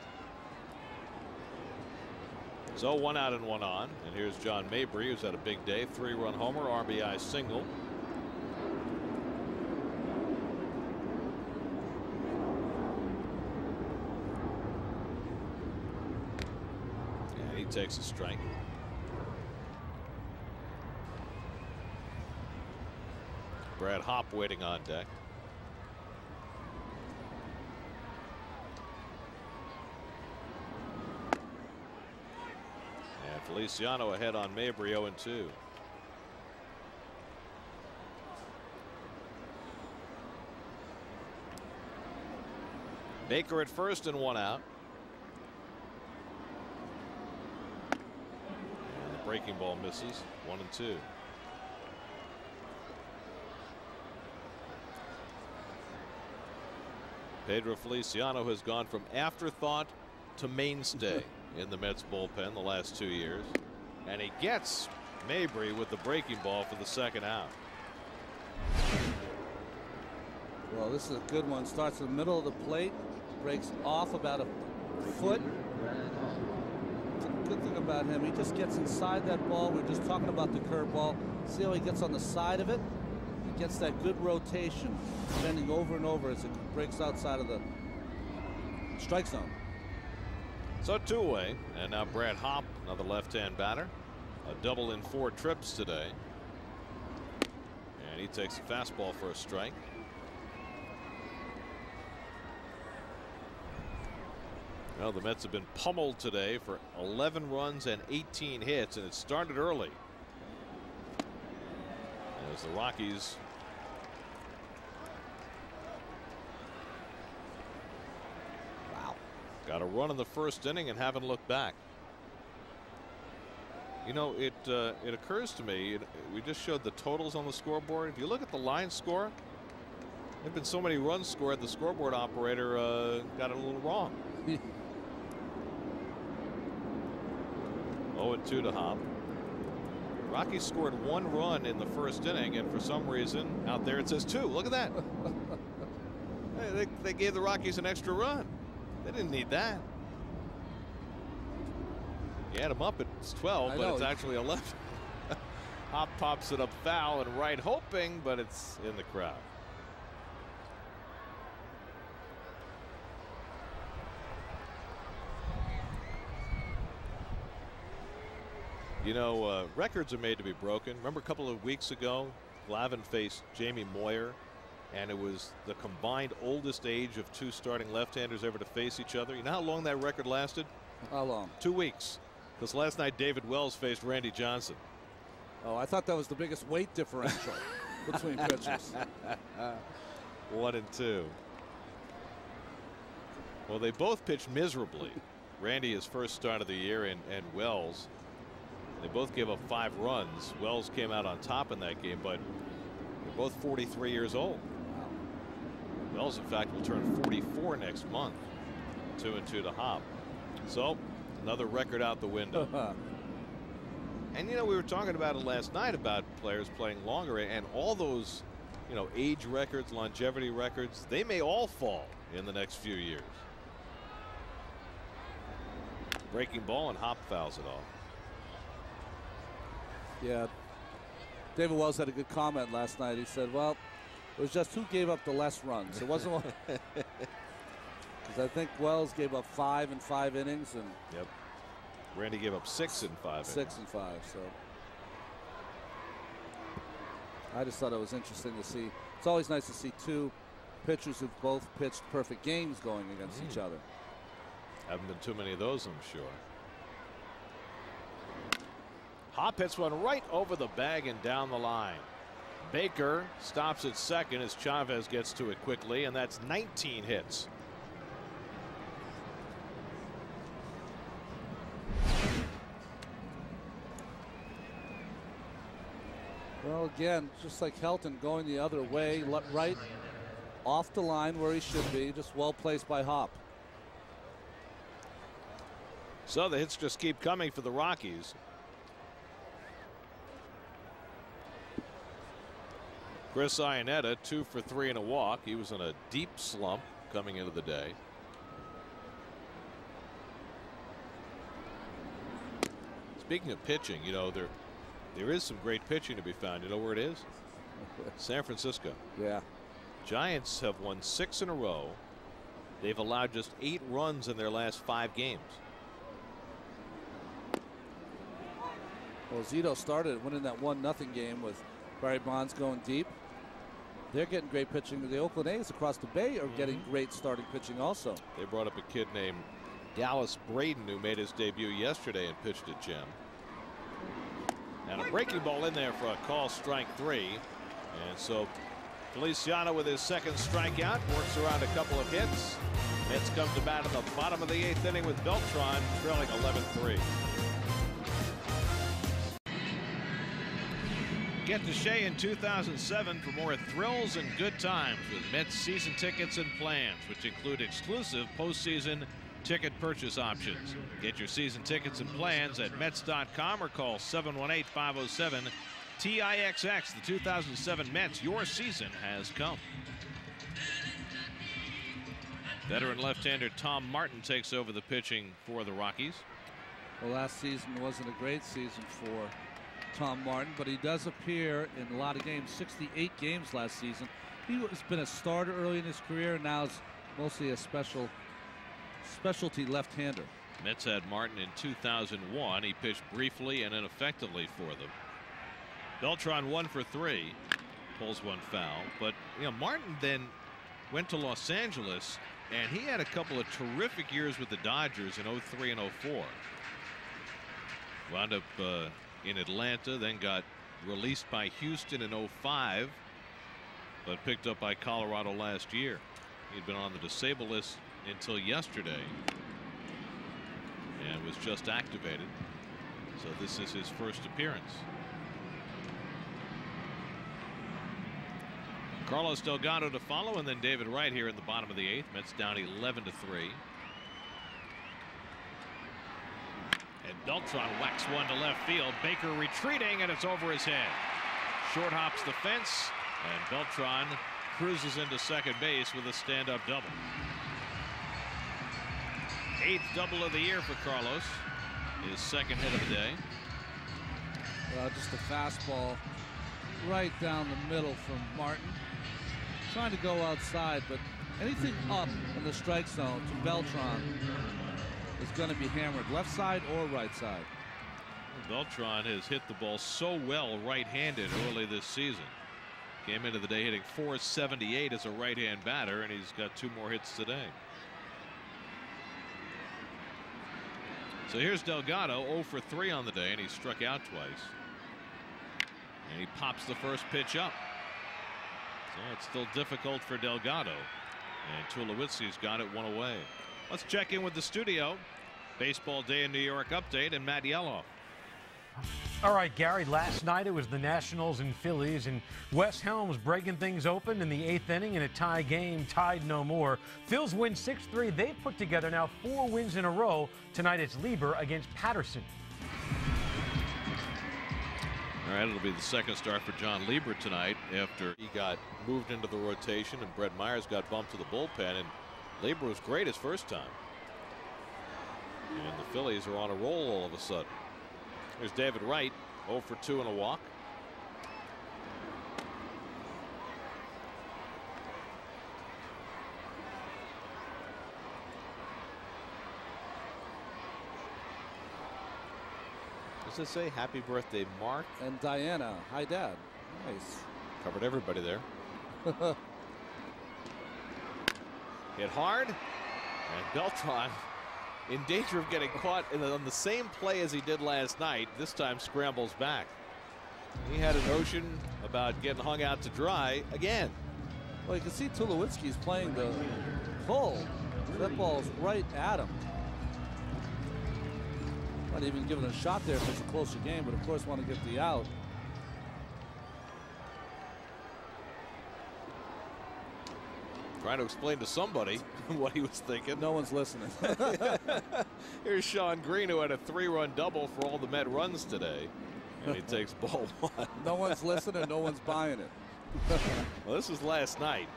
So 1 out and 1 on, and here's John Mabry, who's had a big day. 3-run homer, RBI single. Takes a strike. Brad Hopp waiting on deck. And Feliciano ahead on Mabry, 0-2. Baker at first and 1 out. Breaking ball misses. 1-2. Pedro Feliciano has gone from afterthought to mainstay in the Mets bullpen the last 2 years, and he gets Mabry with the breaking ball for the 2nd out. Well, this is a good one. Starts in the middle of the plate, breaks off about a foot. Good thing about him, he just gets inside that ball. We're just talking about the curveball. See how he gets on the side of it? He gets that good rotation, bending over and over as it breaks outside of the strike zone. So 2 away, and now Brad Hopp, another left-hand batter. A double in 4 trips today. And he takes a fastball for a strike. Well, the Mets have been pummeled today for 11 runs and 18 hits, and it started early as the Rockies got a run in the 1st inning and haven't looked back. You know, it occurs to me, we just showed the totals on the scoreboard. If you look at the line score, there have been so many runs scored, the scoreboard operator got it a little wrong. 0-2 to Hopp. Rockies scored 1 run in the 1st inning, and for some reason out there it says 2. Look at that. They gave the Rockies an extra run. They didn't need that. You add them up, it's 12, but it's actually 11. Hopp pops it up foul and right, hoping, but it's in the crowd. You know, records are made to be broken. Remember a couple of weeks ago, Glavine faced Jamie Moyer, and it was the combined oldest age of 2 starting left-handers ever to face each other. You know how long that record lasted? How long? 2 weeks. Because last night David Wells faced Randy Johnson. Oh, I thought that was the biggest weight differential between pitchers. 1-2. Well, they both pitched miserably. Randy his first start of the year, and Wells. They both gave up 5 runs. Wells came out on top in that game, but they're both 43 years old. Wells, in fact, will turn 44 next month. 2-2 to Hop. So another record out the window. And you know, we were talking about it last night about players playing longer, and all those, you know, age records, longevity records, they may all fall in the next few years. Breaking ball, and Hop fouls it off. Yeah. David Wells had a good comment last night. He said, well, it was just who gave up the less runs. It wasn't because I think Wells gave up 5 in 5 innings, and yep, Randy gave up 6 in 5 innings. 6 in 5. So I just thought it was interesting to see. It's always nice to see two pitchers who've both pitched perfect games going against each other. Haven't been too many of those, I'm sure. Hop hits one right over the bag and down the line. Baker stops at second as Chavez gets to it quickly, and that's 19 hits. Well, again, just like Helton, going the other way, right off the line where he should be, just well placed by Hop. So the hits just keep coming for the Rockies. Chris Iannetta, 2 for 3 and a walk. He was in a deep slump coming into the day. Speaking of pitching, you know, there is some great pitching to be found. You know where it is? San Francisco. Yeah. Giants have won 6 in a row. They've allowed just 8 runs in their last 5 games. Well, Zito started winning that 1-0 game with Barry Bonds going deep. They're getting great pitching. The Oakland A's across the bay are getting great starting pitching also. They brought up a kid named Dallas Braden, who made his debut yesterday and pitched at Gem. And a breaking ball in there for a call, strike 3. And so Feliciano with his second strikeout works around a couple of hits. Mets come to bat in the bottom of the 8th inning with Beltran trailing 11-3. Get to Shea in 2007 for more thrills and good times with Mets season tickets and plans, which include exclusive postseason ticket purchase options. Get your season tickets and plans at Mets.com or call 718-507-TIXX. The 2007 Mets, your season has come. Veteran left-hander Tom Martin takes over the pitching for the Rockies. Well, last season wasn't a great season for Tom Martin, but he does appear in a lot of games. 68 games last season. He has been a starter early in his career, and now is mostly a specialty left-hander. Mets had Martin in 2001. He pitched briefly and ineffectively for them. Beltran 1 for 3, pulls one foul. But you know, Martin then went to Los Angeles, and he had a couple of terrific years with the Dodgers in 03 and 04. Wound up in Atlanta, then got released by Houston in 05, but picked up by Colorado last year. He'd been on the disabled list until yesterday and was just activated. So this is his first appearance. Carlos Delgado to follow, and then David Wright here in the bottom of the 8th. Mets down 11-3. And Beltran whacks one to left field. Baker retreating, and it's over his head. Short hops the fence, and Beltran cruises into second base with a stand-up double. 8th double of the year for Carlos. His second hit of the day. Just a fastball right down the middle from Martin. Trying to go outside, but anything up in the strike zone to Beltran is going to be hammered, left side or right side. Beltran has hit the ball so well right-handed early this season. Came into the day hitting .478 as a right-hand batter, and he's got 2 more hits today. So here's Delgado, 0 for 3 on the day, and he struck out twice. And he pops the first pitch up. So it's still difficult for Delgado. And Tulowitzki's got it 1 away. Let's check in with the studio. Baseball Day in New York update and Matt Yeloff. All right, Gary, last night it was the Nationals and Phillies, and Wes Helms breaking things open in the 8th inning in a tie game, tied no more. Phils win 6-3. They've put together now 4 wins in a row. Tonight it's Lieber against Patterson. All right, it'll be the second start for John Lieber tonight after he got moved into the rotation and Brett Myers got bumped to the bullpen, and Lieber was great his first time. And the Phillies are on a roll all of a sudden. Here's David Wright, 0 for 2 and a walk. Does it say happy birthday, Mark? And Diana. Hi, Dad. Nice. Covered everybody there. Hit hard. And Beltran in danger of getting caught on the same play as he did last night. This time scrambles back. He had a notion about getting hung out to dry again. Well, you can see Tulowitzki's playing the pull. That ball's right at him. Not even giving a shot there if it's a closer game, but of course want to get the out. Trying to explain to somebody what he was thinking. No one's listening. Here's Sean Green, who had a 3-run double for all the Met runs today. And he takes ball 1. No one's listening. No one's buying it. Well, this was last night.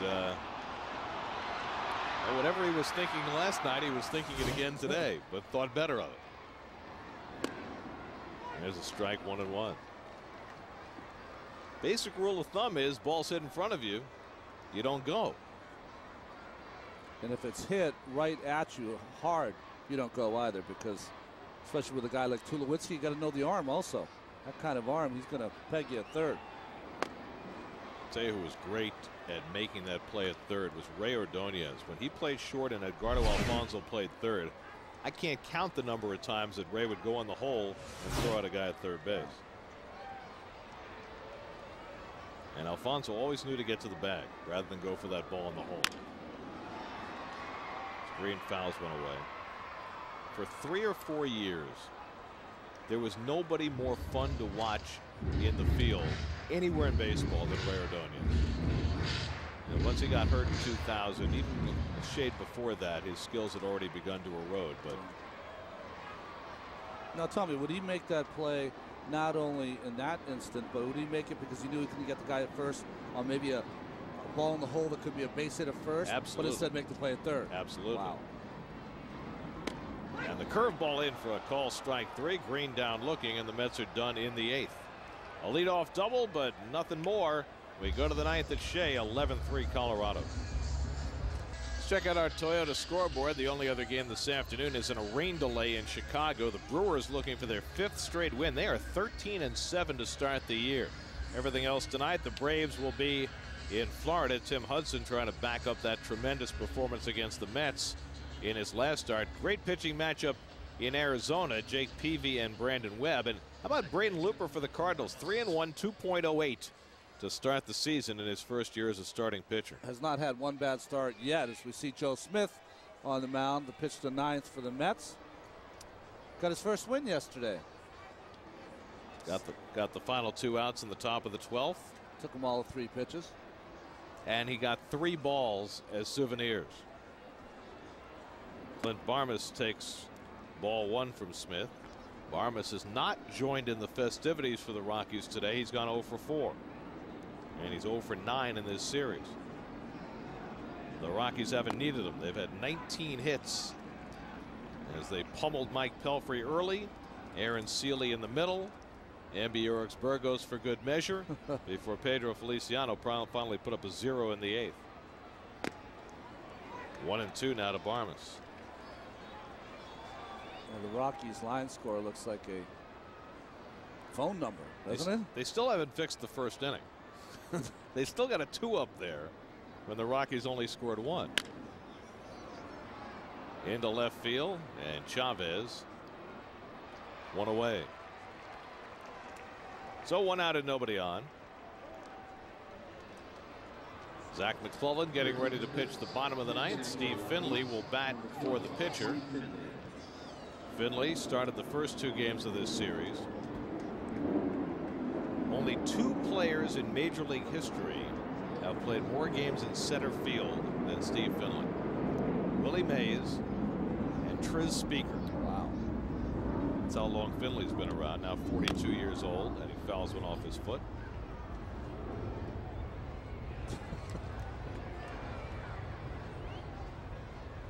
And whatever he was thinking last night, he was thinking it again today, but thought better of it. There's a strike, 1-1. Basic rule of thumb is balls hit in front of you, you don't go. And if it's hit right at you hard, you don't go either, because especially with a guy like Tulowitzki, you got to know the arm also. That kind of arm, he's going to peg you at third. I'll tell you who was great at making that play at third was Ray Ordonez. When he played short and Edgardo Alfonso played third, I can't count the number of times that Ray would go in the hole and throw out a guy at third base. And Alfonso always knew to get to the bag rather than go for that ball in the hole. Green fouls one away. For 3 or 4 years, there was nobody more fun to watch in the field anywhere in baseball than Ray Ordonez. And once he got hurt in 2000, even a shade before that, his skills had already begun to erode. But now tell me, would he make that play not only in that instant, but would he make it because he knew he couldn't get the guy at first on maybe a ball in the hole that could be a base hit at first? Absolutely. But instead make the play at third? Absolutely. Wow. And the curveball in for a call, strike 3. Green down looking, and the Mets are done in the 8th. A leadoff double, but nothing more. We go to the 9th at Shea, 11-3 Colorado. Let's check out our Toyota scoreboard. The only other game this afternoon is in a rain delay in Chicago. The Brewers looking for their 5th straight win. They are 13-7 to start the year. Everything else tonight, the Braves will be in Florida. Tim Hudson trying to back up that tremendous performance against the Mets in his last start. Great pitching matchup in Arizona. Jake Peavy and Brandon Webb. And how about Braden Looper for the Cardinals? 3-1, 2.08 to start the season in his first year as a starting pitcher. Has not had one bad start yet, as we see Joe Smith on the mound. The pitch to 9th for the Mets. Got his first win yesterday. Got the final 2 outs in the top of the 12th. Took him all 3 pitches. And he got 3 balls as souvenirs. Clint Barmas takes ball 1 from Smith. Barmas has not joined in the festivities for the Rockies today. He's gone 0 for 4. And he's 0 for 9 in this series. The Rockies haven't needed him. They've had 19 hits as they pummeled Mike Pelfrey early. Aaron Seeley in the middle. Ambiorix Burgos for good measure before Pedro Feliciano finally put up a 0 in the 8th. 1-2 now to Barmas. Well, the Rockies line score looks like a phone number, doesn't it? They still haven't fixed the first inning. They still got a 2 up there when the Rockies only scored 1. Into left field, and Chavez 1 away. So 1 out and nobody on. Zach McClellan getting ready to pitch the bottom of the 9th. Steve Finley will bat for the pitcher. Finley started the first 2 games of this series. Only 2 players in Major League history have played more games in center field than Steve Finley. Willie Mays and Tris Speaker. Wow. That's how long Finley's been around, now 42 years old, and he fouls one off his foot.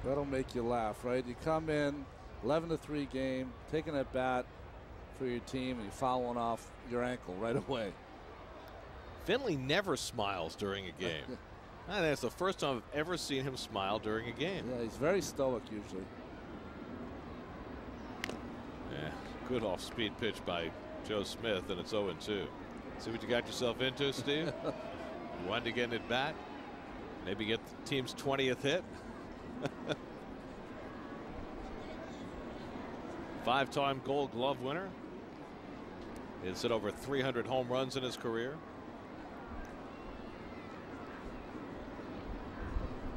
That'll make you laugh, right? You come in 11-3 game, taking at bat for your team, and you foul one off your ankle right away. Finley never smiles during a game. I think that's the first time I've ever seen him smile during a game. Yeah, he's very stoic usually. Yeah, good off-speed pitch by Joe Smith, and it's 0-2. See what you got yourself into, Steve? You wanted to get an at bat, maybe get the team's 20th hit. 5-time Gold Glove winner. He's hit over 300 home runs in his career.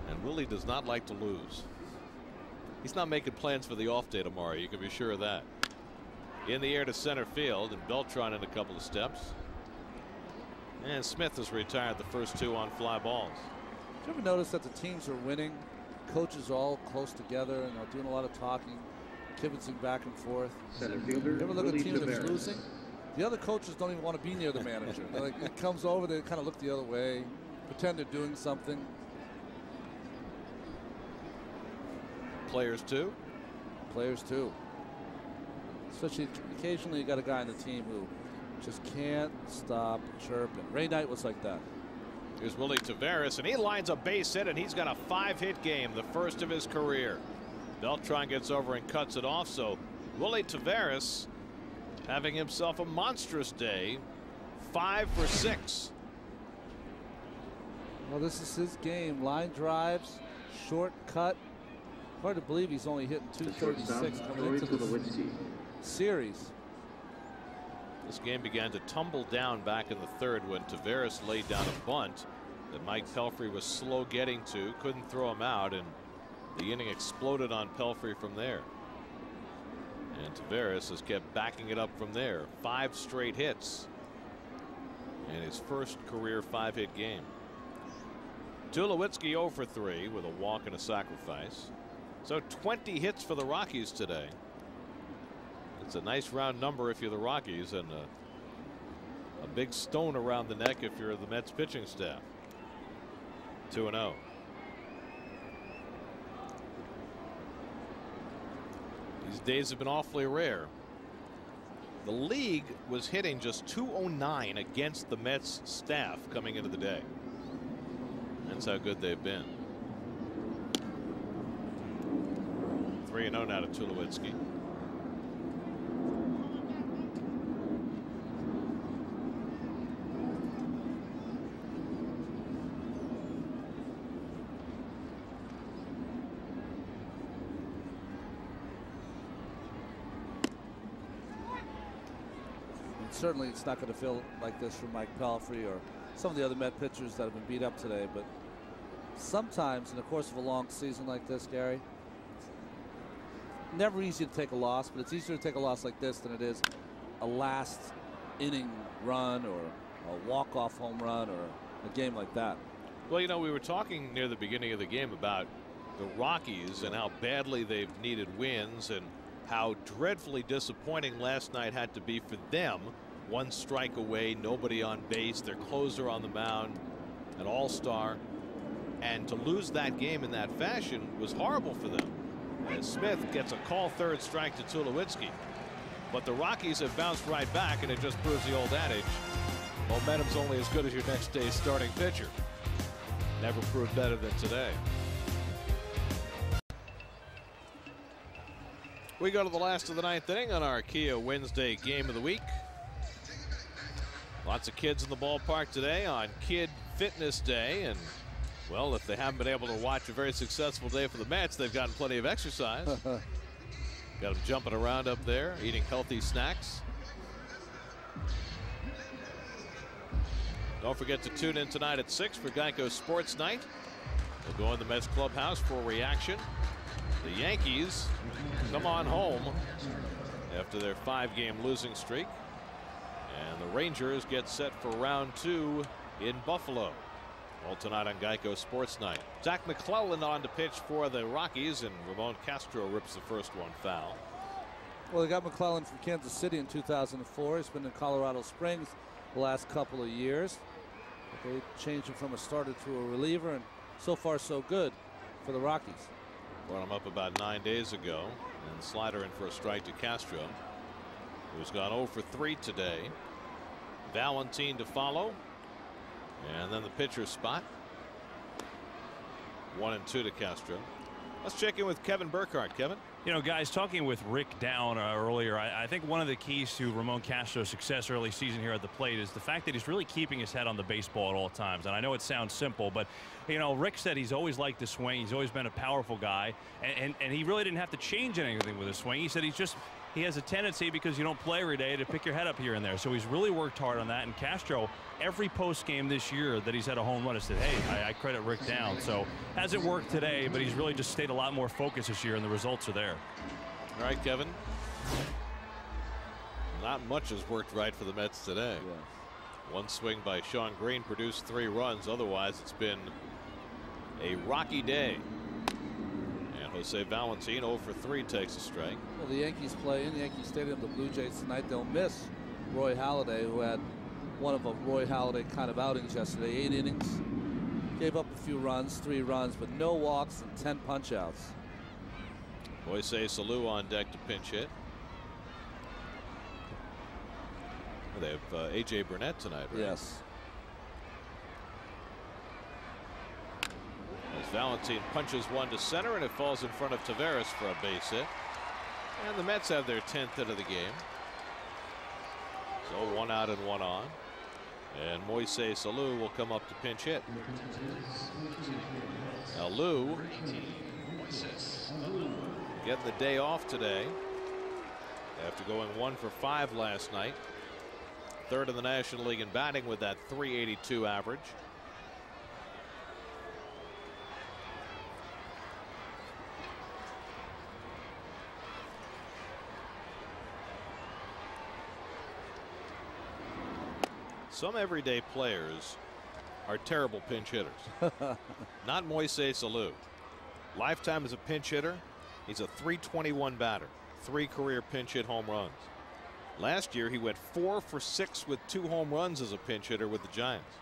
And Willie does not like to lose. He's not making plans for the off day tomorrow, you can be sure of that. In the air to center field, and Beltran in a couple of steps. And Smith has retired the first 2 on fly balls. Did you ever notice that the teams are winning? Coaches are all close together and are doing a lot of talking, kibitzing back and forth. Center fielder, you ever look at a team that's Tavares. losing? The other coaches don't even want to be near the manager. Like, it comes over, they kind of look the other way, pretend they're doing something. Players too. Players too. Especially occasionally you got a guy on the team who just can't stop chirping. Ray Knight was like that. Here's Willie Tavares, and he lines a base hit, and he's got a 5-hit game, the first of his career. Beltran gets over and cuts it off, so Willie Tavares having himself a monstrous day. 5 for 6. Well, this is his game. Line drives, short cut. Hard to believe he's only hitting 236 coming into this series. This game began to tumble down back in the 3rd when Tavares laid down a bunt that Mike Pelfrey was slow getting to, couldn't throw him out, and the inning exploded on Pelfrey from there. And Tavares has kept backing it up from there. 5 straight hits in his first career 5-hit game. Tulowitzki 0 for 3 with a walk and a sacrifice. So 20 hits for the Rockies today. It's a nice round number if you're the Rockies, and a big stone around the neck if you're the Mets pitching staff. 2-0. These days have been awfully rare. The league was hitting just .209 against the Mets staff coming into the day. That's how good they've been. 3-0 now to Tulowitzki. Certainly it's not going to feel like this for Mike Pelfrey or some of the other Met pitchers that have been beat up today, but sometimes in the course of a long season like this, Gary, never easy to take a loss, but it's easier to take a loss like this than it is a last inning run or a walk-off home run or a game like that. Well, you know, we were talking near the beginning of the game about the Rockies and how badly they've needed wins and how dreadfully disappointing last night had to be for them. 1 strike away, nobody on base, their closer on the mound, an all-star, and to lose that game in that fashion was horrible for them. And Smith gets a call 3rd strike to Tulowitzki, but the Rockies have bounced right back, and it just proves the old adage: momentum's only as good as your next day's starting pitcher. Never proved better than today. We go to the last of the 9th inning on our Kia Wednesday game of the week. Lots of kids in the ballpark today on Kid Fitness Day, and well, if they haven't been able to watch a very successful day for the Mets, they've gotten plenty of exercise. Got them jumping around up there, eating healthy snacks. Don't forget to tune in tonight at 6 for Geico Sports Night. We'll go in the Mets clubhouse for a reaction. The Yankees come on home after their 5-game losing streak. And the Rangers get set for round 2 in Buffalo. All tonight on Geico Sports Night. Zach McClellan on to pitch for the Rockies, and Ramon Castro rips the first one foul. Well, they got McClellan from Kansas City in 2004. He's been in Colorado Springs the last couple of years. But they changed him from a starter to a reliever, and so far so good for the Rockies. Brought him up about 9 days ago, and slider in for a strike to Castro, who's gone 0 for 3 today. Valentin to follow, and then the pitcher's spot. 1-2 to Castro. Let's check in with Kevin Burkhardt. Kevin. You know, guys, talking with Rick Down earlier, I think one of the keys to Ramon Castro's success early season here at the plate is the fact that he's really keeping his head on the baseball at all times. And I know it sounds simple, but, you know, Rick said he's always liked the swing. He's always been a powerful guy, and he really didn't have to change anything with his swing. He said he has a tendency, because you don't play every day, to pick your head up here and there. So he's really worked hard on that. And Castro, every post game this year that he's had a home run, has said, hey, I credit Rick Down. So hasn't worked today, but he's really just stayed a lot more focused this year, and the results are there. All right, Kevin. Not much has worked right for the Mets today. Yeah. One swing by Sean Green produced 3 runs. Otherwise, it's been a rocky day. Jose Valentin 0 for 3 takes a strike. Well, the Yankees play in Yankee Stadium. The Blue Jays tonight. They'll miss Roy Halladay, who had one of a Roy Halladay kind of outings yesterday. 8 innings, gave up a few runs, 3 runs, but no walks and 10 punch-outs. Moises Alou on deck to pinch hit. They have A.J. Burnett tonight, right? Yes. As Valentin punches one to center, and it falls in front of Taveras for a base hit. And the Mets have their 10th hit of the game. So 1 out and 1 on. And Moises Alou will come up to pinch hit. Alou getting the day off today after going 1 for 5 last night. 3rd in the National League in batting with that .382 average. Some everyday players are terrible pinch hitters. Not Moises Alou. Lifetime as a pinch hitter, he's a .321 batter, 3 career pinch hit home runs. Last year he went 4 for 6 with 2 home runs as a pinch hitter with the Giants.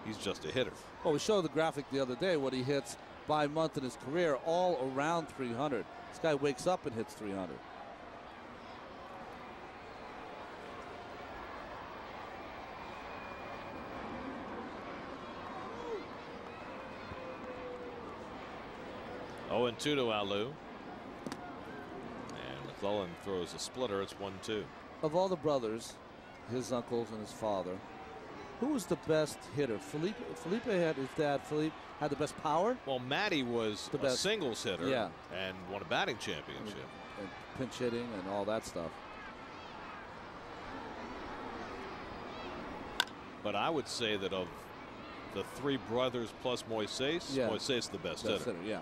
He's just a hitter. Well, we showed the graphic the other day what he hits by month in his career, all around 300. This guy wakes up and hits 300. Oh, and 2 to Alou. And McClellan throws a splitter. It's 1-2. Of all the brothers, his uncles and his father, who was the best hitter? Felipe had his dad. Felipe had the best power. Well, Matty was the a best singles hitter, yeah, and won a batting championship. And pinch hitting and all that stuff. But I would say that of the 3 brothers plus Moises, yeah, Moises the best hitter. Yeah.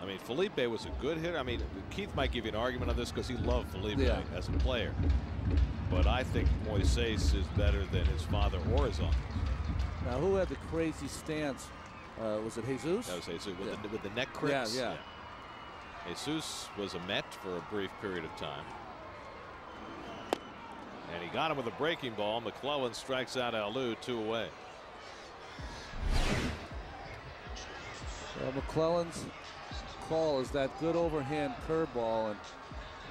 I mean, Felipe was a good hitter. I mean, Keith might give you an argument on this because he loved Felipe as a player. But I think Moises is better than his father or his uncle. Now, who had the crazy stance? Was it Jesus? That was Jesus with the neck cricks. Yeah. Jesus was a Met for a brief period of time. And he got him with a breaking ball. McClellan strikes out Alou, 2 away. McClellan's call is that good overhand curveball, and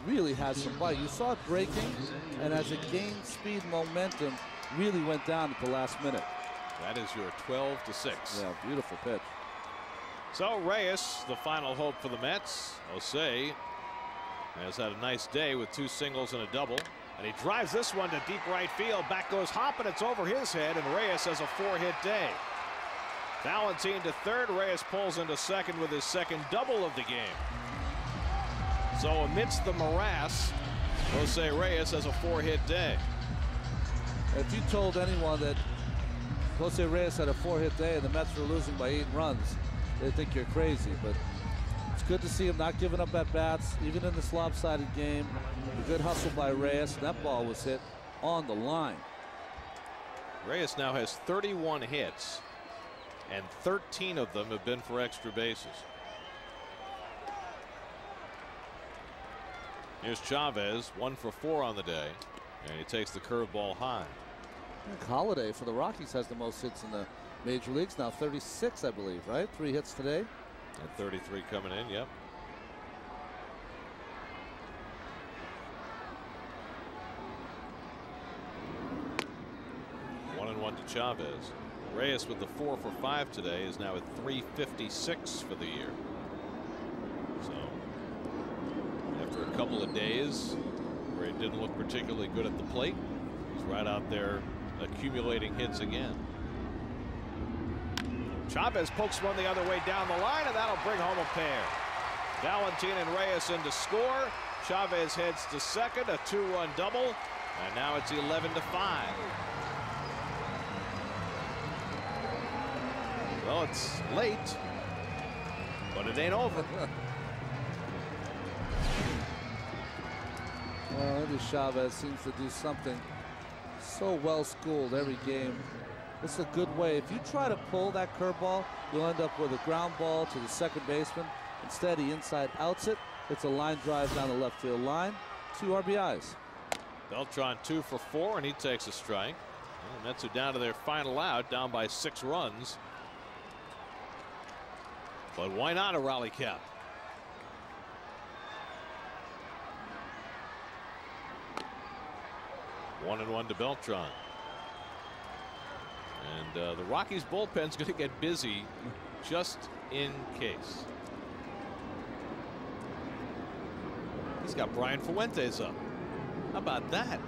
really has some bite. You saw it breaking, and as it gained speed and momentum, really went down at the last minute. That is your 12-6. Yeah, beautiful pitch. So Reyes, the final hope for the Mets. Jose has had a nice day with 2 singles and a double. And he drives this one to deep right field. Back goes Hop, and it's over his head, and Reyes has a 4-hit day. Valentin to third. Reyes pulls into second with his second double of the game. So amidst the morass, Jose Reyes has a 4-hit day. If you told anyone that Jose Reyes had a 4-hit day, and the Mets were losing by 8 runs. They think you're crazy, but it's good to see him not giving up at bats, even in this lopsided game. A good hustle by Reyes. That ball was hit on the line. Reyes now has 31 hits, and 13 of them have been for extra bases. Here's Chavez, 1 for 4 on the day, and he takes the curveball high. Holiday for the Rockies has the most hits in the major leagues now, 36, I believe, right? 3 hits today. And 33 coming in, yep. One and one to Chavez. Reyes with the 4 for 5 today is now at 356 for the year. So after a couple of days where he didn't look particularly good at the plate, he's right out there accumulating hits again. Chavez pokes one the other way down the line, and that'll bring home a pair. Valentin and Reyes in to score. Chavez heads to second, a 2-run double, and now it's 11-5. Well, it's late, but it ain't over. Well, Andy Chavez seems to do something so well schooled every game. It's a good way. If you try to pull that curveball, you'll end up with a ground ball to the second baseman. Instead, he inside outs it. It's a line drive down the left field line. 2 RBIs. Beltran 2 for 4, and he takes a strike. And the Mets are down to their final out, down by 6 runs. But why not a rally cap? One and one to Beltran. And the Rockies bullpen's going to get busy just in case. He's got Brian Fuentes up. How about that?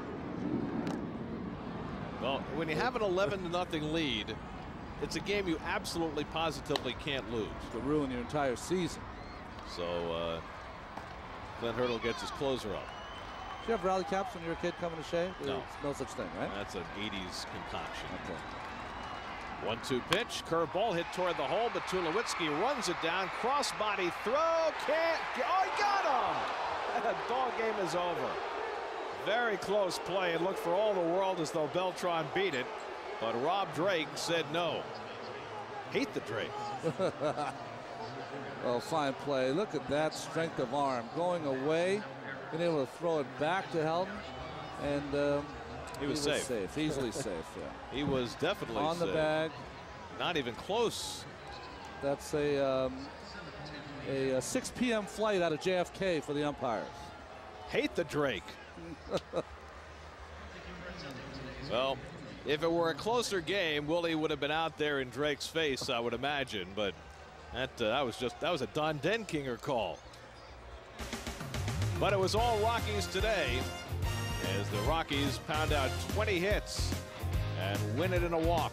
Well, when you have an 11-0 lead, it's a game you absolutely positively can't lose. Could ruin your entire season. So Glenn Hurdle gets his closer up. Did you have rally caps when you were a kid coming to Shea? No. No such thing, right? That's an 80s concoction. Okay. 1-2 pitch. Curveball hit toward the hole, but Tulowitzki runs it down. Crossbody throw. Can't. Oh, he got him! And the ball game is over. Very close play. It looked for all the world as though Beltran beat it. But Rob Drake said no. Hate the Drake. Oh, fine play. Look at that strength of arm. Going away. Being able to throw it back to Helton. And he was safe. Easily safe, yeah. He was definitely on the safe. bag. Not even close. That's a 6 p.m. flight out of JFK for the umpires. Hate the Drake. Well, if it were a closer game, Willie would have been out there in Drake's face, I would imagine. But that was a Don Denkinger call. But it was all Rockies today, as the Rockies pound out 20 hits and win it in a walk.